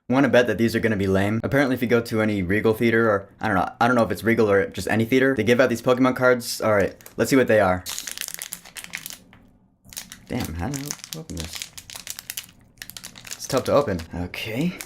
Want to bet that these are going to be lame. Apparently if you go to any Regal theater, or I don't know if it's Regal or just any theater, they give out these Pokemon cards. Alright, let's see what they are. Damn, how do I open this? It's tough to open. Okay,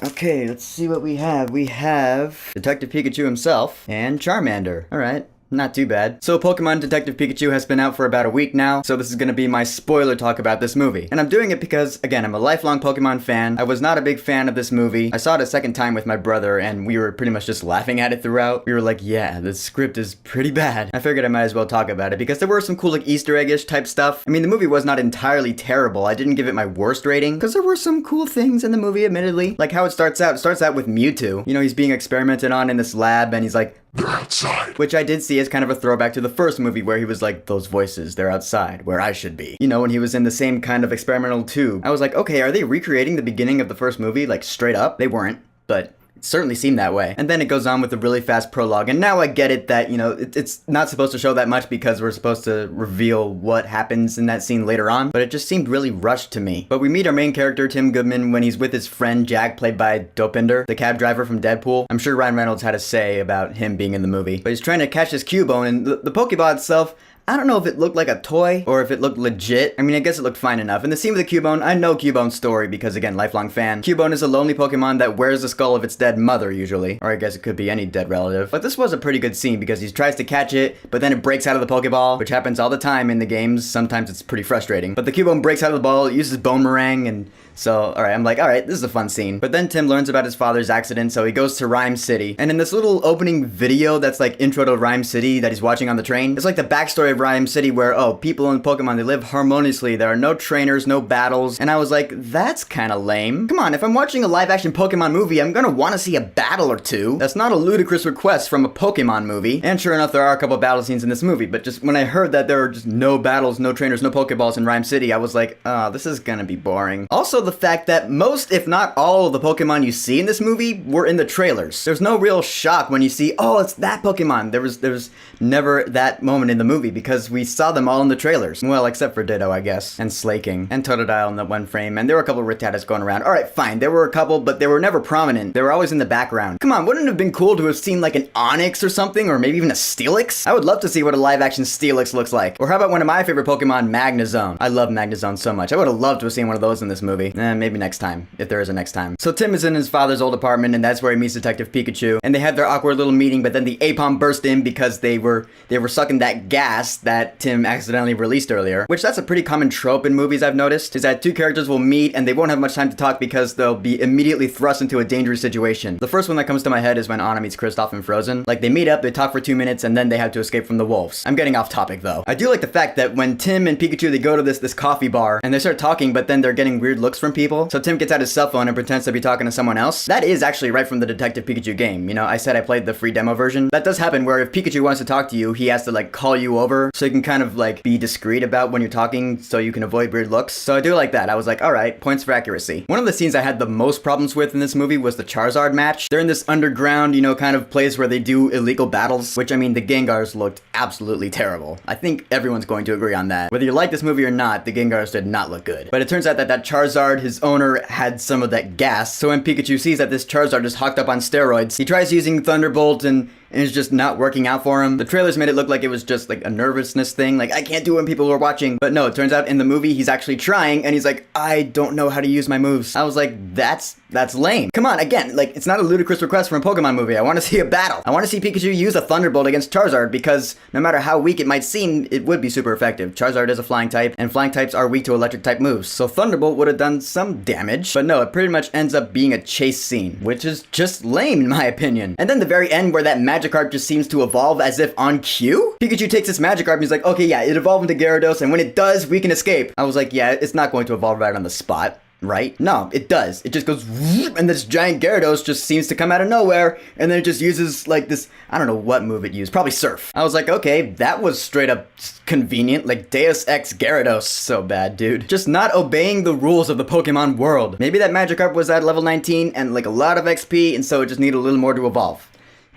let's see what we have. We have Detective Pikachu himself and Charmander. Alright. Not too bad. So Pokemon Detective Pikachu has been out for about a week now, so this is gonna be my spoiler talk about this movie. And I'm doing it because, again, I'm a lifelong Pokemon fan. I was not a big fan of this movie. I saw it a second time with my brother, and we were pretty much just laughing at it throughout. We were like, yeah, the script is pretty bad. I figured I might as well talk about it, because there were some cool, like, Easter egg-ish type stuff. I mean, the movie was not entirely terrible. I didn't give it my worst rating, because there were some cool things in the movie, admittedly. Like how it starts out. It starts out with Mewtwo. You know, he's being experimented on in this lab, and he's like, they're outside. Which I did see as kind of a throwback to the first movie where he was like, those voices, they're outside, where I should be. You know, when he was in the same kind of experimental tube. I was like, okay, are they recreating the beginning of the first movie, like straight up? They weren't, but it certainly seemed that way. And then it goes on with a really fast prologue, and now I get it that, you know, it's not supposed to show that much because we're supposed to reveal what happens in that scene later on, but it just seemed really rushed to me. But we meet our main character, Tim Goodman, when he's with his friend Jack, played by Dopinder, the cab driver from Deadpool. I'm sure Ryan Reynolds had a say about him being in the movie. But he's trying to catch this Cubone, and the Pokeball itself, I don't know if it looked like a toy or if it looked legit. I mean, I guess it looked fine enough. In the scene with the Cubone, I know Cubone's story because, again, lifelong fan. Cubone is a lonely Pokemon that wears the skull of its dead mother, usually. Or I guess it could be any dead relative. But this was a pretty good scene because he tries to catch it, but then it breaks out of the Pokeball, which happens all the time in the games. Sometimes it's pretty frustrating. But the Cubone breaks out of the ball, it uses Boomerang, and so, alright, I'm like, alright, this is a fun scene. But then Tim learns about his father's accident, so he goes to Rhyme City. And in this little opening video that's like intro to Rhyme City that he's watching on the train, it's like the backstory of Rhyme City where, oh, people in Pokemon, they live harmoniously, there are no trainers, no battles. And I was like, that's kinda lame. Come on, if I'm watching a live-action Pokemon movie, I'm gonna wanna see a battle or two. That's not a ludicrous request from a Pokemon movie. And sure enough, there are a couple of battle scenes in this movie, but just when I heard that there are just no battles, no trainers, no Pokeballs in Rhyme City, I was like, oh, this is gonna be boring. Also, the fact that most, if not all, of the Pokemon you see in this movie were in the trailers. There's no real shock when you see, oh, it's that Pokemon. There was never that moment in the movie because we saw them all in the trailers. Well, except for Ditto, I guess, and Slaking, and Totodile in that one frame, and there were a couple of Rattatas going around. Alright, fine, there were a couple, but they were never prominent. They were always in the background. Come on, wouldn't it have been cool to have seen like an Onix or something, or maybe even a Steelix? I would love to see what a live-action Steelix looks like. Or how about one of my favorite Pokemon, Magnezone? I love Magnezone so much. I would have loved to have seen one of those in this movie. Maybe next time, if there is a next time. So Tim is in his father's old apartment, and that's where he meets Detective Pikachu, and they have their awkward little meeting, but then the Apom burst in because they were sucking that gas that Tim accidentally released earlier, which that's a pretty common trope in movies I've noticed, is that two characters will meet and they won't have much time to talk because they'll be immediately thrust into a dangerous situation. The first one that comes to my head is when Anna meets Kristoff in Frozen. Like, they meet up, they talk for 2 minutes, and then they have to escape from the wolves. I'm getting off topic though. I do like the fact that when Tim and Pikachu, they go to this coffee bar and they start talking, but then they're getting weird looks from people. So Tim gets out his cell phone and pretends to be talking to someone else. That is actually right from the Detective Pikachu game. You know, I said I played the free demo version. That does happen where if Pikachu wants to talk to you, he has to like call you over so you can kind of like be discreet about when you're talking so you can avoid weird looks. So I do like that. I was like, alright, points for accuracy. One of the scenes I had the most problems with in this movie was the Charizard match. They're in this underground, you know, kind of place where they do illegal battles, which I mean, the Gengars looked absolutely terrible. I think everyone's going to agree on that. Whether you like this movie or not, the Gengars did not look good. But it turns out that Charizard, his owner, had some of that gas. So when Pikachu sees that this Charizard is hocked up on steroids, he tries using Thunderbolt and it's just not working out for him. The trailers made it look like it was just like a nervousness thing, like I can't do it when people are watching. But no, it turns out in the movie he's actually trying and he's like, I don't know how to use my moves. I was like, that's lame. Come on, again, like it's not a ludicrous request from a Pokemon movie. I want to see a battle. I want to see Pikachu use a Thunderbolt against Charizard because no matter how weak it might seem, it would be super effective. Charizard is a flying type and flying types are weak to electric type moves. So Thunderbolt would have done some damage, but no, it pretty much ends up being a chase scene, which is just lame in my opinion. And then the very end where that Magikarp just seems to evolve as if on cue. Pikachu takes this Magikarp and he's like, okay, yeah, it evolved into Gyarados and when it does, we can escape. I was like, yeah, it's not going to evolve right on the spot. Right? No, it does. It just goes and this giant Gyarados just seems to come out of nowhere and then it just uses like this, I don't know what move it used, probably Surf. I was like, okay, that was straight up convenient, like Deus Ex Gyarados. So bad, dude. Just not obeying the rules of the Pokemon world. Maybe that Magikarp was at level 19 and like a lot of XP and so it just needed a little more to evolve.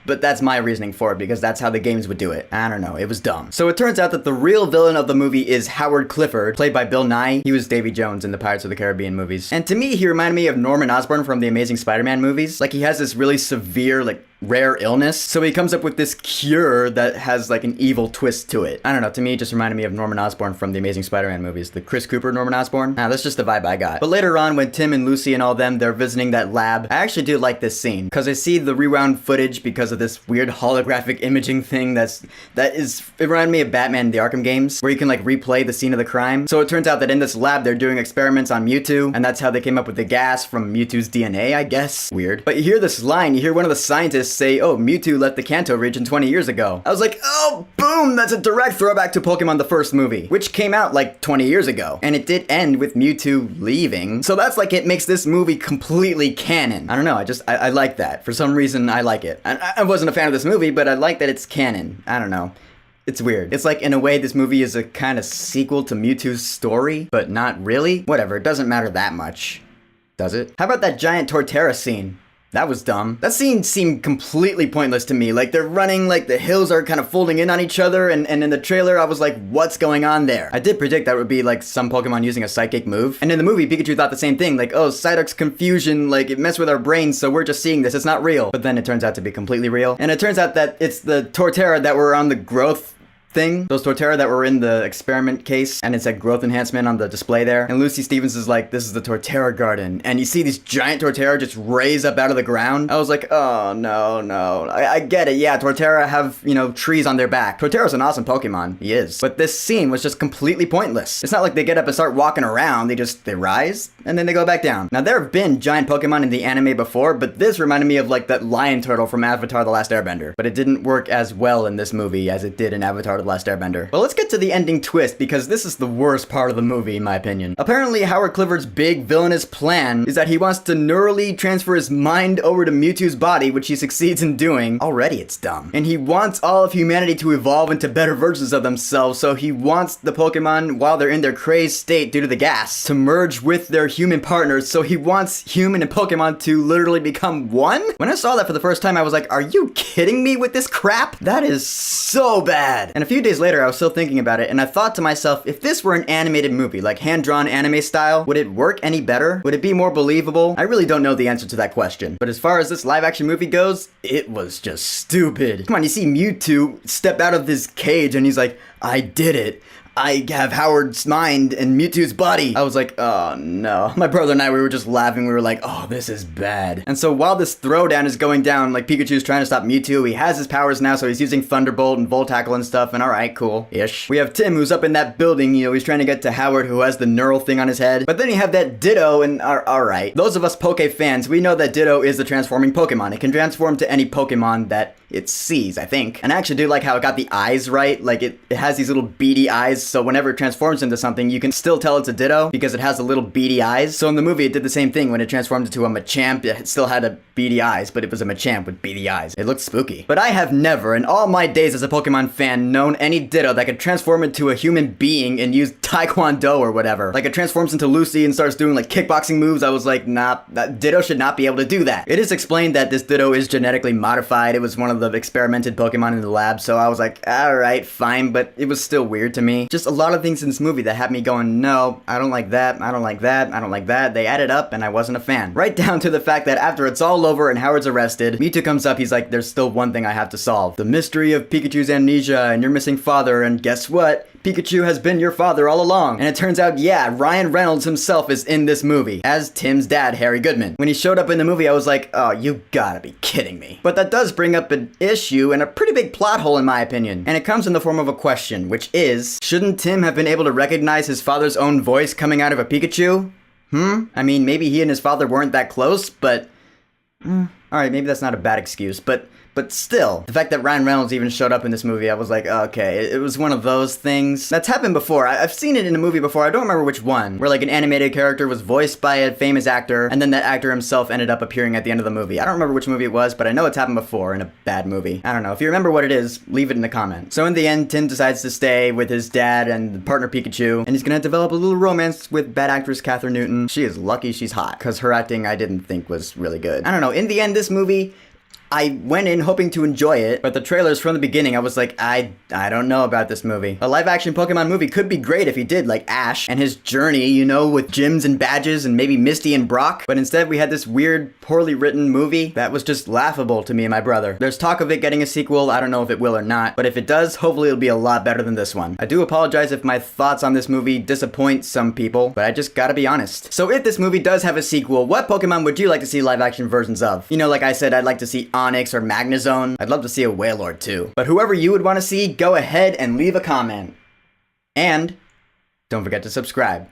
but that's my reasoning for it because that's how the games would do it. I don't know, it was dumb. So it turns out that the real villain of the movie is Howard Clifford, played by Bill Nye. He was Davy Jones in the Pirates of the Caribbean movies. And to me, he reminded me of Norman Osborn from the Amazing Spider-Man movies. Like, he has this really severe, like, rare illness, so he comes up with this cure that has like an evil twist to it. I don't know, to me it just reminded me of Norman Osborn from the Amazing Spider-Man movies, the Chris Cooper Norman Osborn. That's just the vibe I got. But later on, when Tim and Lucy and all them, they're visiting that lab, I actually do like this scene because I see the rewound footage because of this weird holographic imaging thing it reminded me of Batman the Arkham games where you can like replay the scene of the crime. So it turns out that in this lab they're doing experiments on Mewtwo, and that's how they came up with the gas from Mewtwo's DNA, I guess. Weird. But you hear this line, you hear one of the scientists say, "Oh, Mewtwo left the Kanto region 20 years ago." I was like, oh, boom, that's a direct throwback to Pokemon the first movie, which came out like 20 years ago. And it did end with Mewtwo leaving. So that's like, it makes this movie completely canon. I don't know, I like that. For some reason, I like it. I wasn't a fan of this movie, but I like that it's canon. I don't know. It's weird. It's like, in a way, this movie is a kind of sequel to Mewtwo's story, but not really. Whatever, it doesn't matter that much. Does it? How about that giant Torterra scene? That was dumb. That scene seemed completely pointless to me. Like, they're running, like, the hills are kind of folding in on each other, and in the trailer, I was like, what's going on there? I did predict that would be, like, some Pokemon using a psychic move. And in the movie, Pikachu thought the same thing. Like, oh, Psyduck's confusion, like, it messed with our brains, so we're just seeing this. It's not real. But then it turns out to be completely real. And it turns out that it's the Torterra that were on the growth thing, those Torterra that were in the experiment case, and it said growth enhancement on the display there. And Lucy Stevens is like, this is the Torterra garden, and you see these giant Torterra just raise up out of the ground. I was like, oh no. I get it, yeah, Torterra have, you know, trees on their back. Torterra's an awesome Pokemon, he is. But this scene was just completely pointless. It's not like they get up and start walking around, they rise, and then they go back down. Now, there have been giant Pokemon in the anime before, but this reminded me of like that lion turtle from Avatar: The Last Airbender. But it didn't work as well in this movie as it did in Avatar: The Last Airbender. Well, let's get to the ending twist, because this is the worst part of the movie, in my opinion. Apparently, Howard Clifford's big villainous plan is that he wants to neurally transfer his mind over to Mewtwo's body, which he succeeds in doing. Already it's dumb. And he wants all of humanity to evolve into better versions of themselves, so he wants the Pokemon, while they're in their crazed state due to the gas, to merge with their human partners, so he wants human and Pokemon to literally become one? When I saw that for the first time, I was like, are you kidding me with this crap? That is so bad. And a few days later, I was still thinking about it, and I thought to myself, if this were an animated movie, like hand-drawn anime style, would it work any better? Would it be more believable? I really don't know the answer to that question. But as far as this live-action movie goes, it was just stupid. Come on, you see Mewtwo step out of this cage, and he's like, I did it. I have Howard's mind and Mewtwo's body. I was like, oh no. My brother and I, we were just laughing. We were like, oh, this is bad. And so while this throwdown is going down, like Pikachu's trying to stop Mewtwo, he has his powers now, so he's using Thunderbolt and Volt Tackle and stuff, and alright, cool-ish. We have Tim, who's up in that building, you know, he's trying to get to Howard, who has the neural thing on his head. But then you have that Ditto, and alright. Those of us Poke fans, we know that Ditto is the transforming Pokemon. It can transform to any Pokemon that it sees, I think. And I actually do like how it got the eyes right. Like, it has these little beady eyes, so whenever it transforms into something, you can still tell it's a Ditto because it has the little beady eyes. So in the movie, it did the same thing. When it transformed into a Machamp, it still had a beady eyes, but it was a Machamp with beady eyes. It looked spooky. But I have never, in all my days as a Pokemon fan, known any Ditto that could transform into a human being and use Taekwondo or whatever. Like, it transforms into Lucy and starts doing, like, kickboxing moves. I was like, nah, that Ditto should not be able to do that. It is explained that this Ditto is genetically modified. It was one of the experimented Pokemon in the lab, so I was like, alright, fine, but it was still weird to me. Just a lot of things in this movie that had me going, no, I don't like that, I don't like that, I don't like that. They added up, and I wasn't a fan. Right down to the fact that after it's all over and Howard's arrested, Mewtwo comes up, he's like, there's still one thing I have to solve. The mystery of Pikachu's amnesia and your missing father, and guess what? Pikachu has been your father all along. And it turns out, yeah, Ryan Reynolds himself is in this movie, as Tim's dad, Harry Goodman. When he showed up in the movie, I was like, oh, you gotta be kidding me. But that does bring up an issue and a pretty big plot hole in my opinion. And it comes in the form of a question, which is, shouldn't Tim have been able to recognize his father's own voice coming out of a Pikachu? I mean, maybe he and his father weren't that close, but... alright, maybe that's not a bad excuse, but still, the fact that Ryan Reynolds even showed up in this movie, I was like, okay, it was one of those things. That's happened before. I've seen it in a movie before, I don't remember which one, where like an animated character was voiced by a famous actor, and then that actor himself ended up appearing at the end of the movie. I don't remember which movie it was, but I know it's happened before in a bad movie. I don't know. If you remember what it is, leave it in the comments. So in the end, Tim decides to stay with his dad and partner Pikachu, and he's gonna develop a little romance with bad actress Katherine Newton. She is lucky she's hot, because her acting I didn't think was really good. I don't know. In the end, this movie, I went in hoping to enjoy it, but the trailers from the beginning, I was like, I don't know about this movie. A live-action Pokemon movie could be great if he did, like Ash and his journey, you know, with gyms and badges and maybe Misty and Brock. But instead, we had this weird, poorly written movie that was just laughable to me and my brother. There's talk of it getting a sequel. I don't know if it will or not, but if it does, hopefully it'll be a lot better than this one. I do apologize if my thoughts on this movie disappoint some people, but I just gotta be honest. So if this movie does have a sequel, what Pokemon would you like to see live-action versions of? You know, like I said, I'd like to see Onix or Magnezone. I'd love to see a Wailord too. But whoever you would want to see, go ahead and leave a comment. And don't forget to subscribe.